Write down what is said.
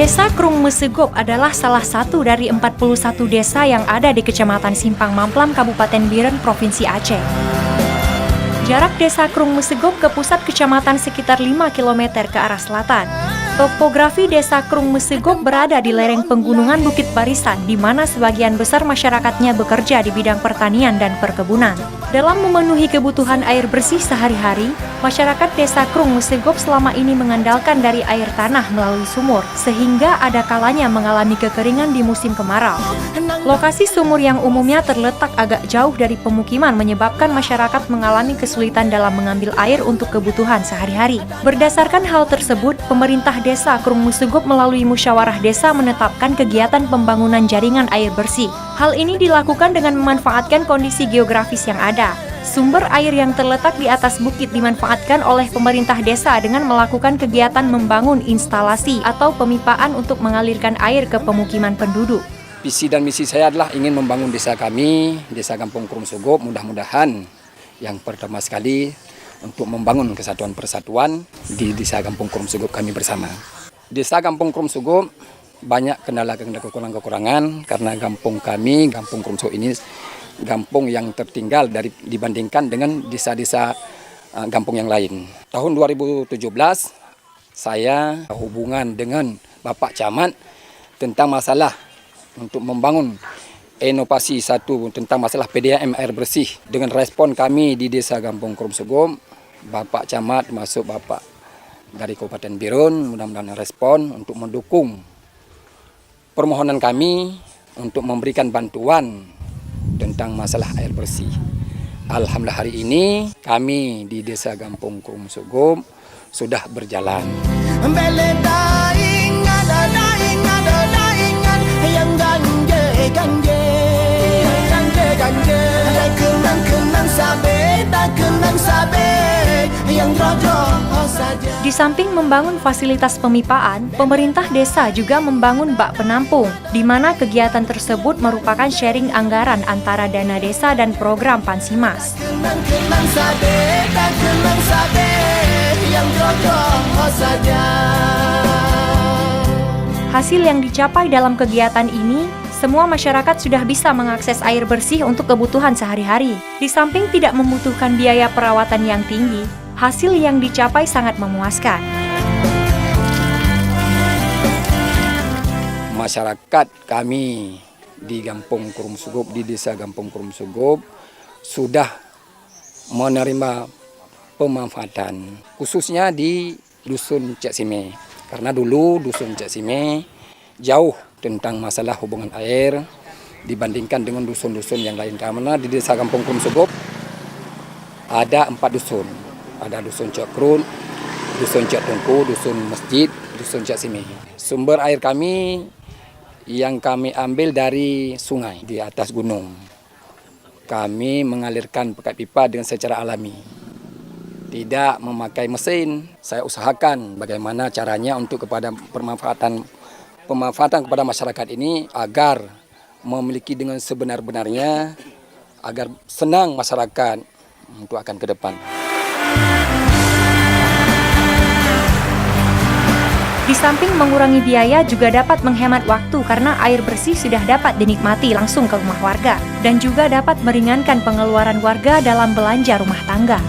Desa Krung Mesegop adalah salah satu dari 41 desa yang ada di Kecamatan Simpang Mamplam, Kabupaten Biren, Provinsi Aceh. Jarak Desa Krung Mesegop ke pusat kecamatan sekitar 5 km ke arah selatan. Topografi Desa Krung Mesegop berada di lereng penggunungan Bukit Barisan, di mana sebagian besar masyarakatnya bekerja di bidang pertanian dan perkebunan. Dalam memenuhi kebutuhan air bersih sehari-hari, masyarakat Desa Krung Mesegop selama ini mengandalkan dari air tanah melalui sumur, sehingga ada kalanya mengalami kekeringan di musim kemarau. Lokasi sumur yang umumnya terletak agak jauh dari pemukiman menyebabkan masyarakat mengalami kesulitan dalam mengambil air untuk kebutuhan sehari-hari. Berdasarkan hal tersebut, pemerintah Desa Krung Mesegop melalui musyawarah desa menetapkan kegiatan pembangunan jaringan air bersih. Hal ini dilakukan dengan memanfaatkan kondisi geografis yang ada. Sumber air yang terletak di atas bukit dimanfaatkan oleh pemerintah desa dengan melakukan kegiatan membangun instalasi atau pemipaan untuk mengalirkan air ke pemukiman penduduk. Visi dan misi saya adalah ingin membangun desa kami, Desa Kampung Krung Mesegop, mudah-mudahan yang pertama sekali untuk membangun kesatuan persatuan di Desa Kampung Krung Mesegop kami bersama. Desa Kampung Krung Mesegop banyak kendala kekurangan karena kampung kami, Kampung Krung Mesegop ini kampung yang tertinggal dibandingkan dengan desa-desa kampung yang lain. Tahun 2017 saya hubungan dengan Bapak Camat tentang masalah untuk membangun inovasi satu tentang masalah PDAM air bersih. Dengan respon kami di Desa Kampung Krung Mesegop, Bapak Camat masuk Bapak dari Kabupaten Biren mudah-mudahan respon untuk mendukung permohonan kami untuk memberikan bantuan tentang masalah air bersih. Alhamdulillah hari ini kami di Desa Kampung Krung Mesegop sudah berjalan. Di samping membangun fasilitas pemipaan, pemerintah desa juga membangun bak penampung, di mana kegiatan tersebut merupakan sharing anggaran antara dana desa dan program Pansimas. Hasil yang dicapai dalam kegiatan ini, semua masyarakat sudah bisa mengakses air bersih untuk kebutuhan sehari-hari. Di samping tidak membutuhkan biaya perawatan yang tinggi, hasil yang dicapai sangat memuaskan. Masyarakat kami di Kampung Krung Mesegop, di Desa Kampung Krung Mesegop sudah menerima pemanfaatan, khususnya di Dusun Cek Sime. Karena dulu Dusun Cek Sime jauh tentang masalah hubungan air dibandingkan dengan dusun-dusun yang lain. Karena di Desa Kampung Krung Mesegop ada 4 dusun. Ada Dusun Cek Krun, Dusun Cek Tungku, Dusun Masjid, Dusun Cek Sime. Sumber air kami yang kami ambil dari sungai di atas gunung. Kami mengalirkan pakai pipa dengan secara alami. Tidak memakai mesin. Saya usahakan bagaimana caranya untuk kepada pemanfaatan kepada masyarakat ini agar memiliki dengan sebenar-benarnya, agar senang masyarakat untuk akan ke depan. Di samping mengurangi biaya juga dapat menghemat waktu karena air bersih sudah dapat dinikmati langsung ke rumah warga dan juga dapat meringankan pengeluaran warga dalam belanja rumah tangga.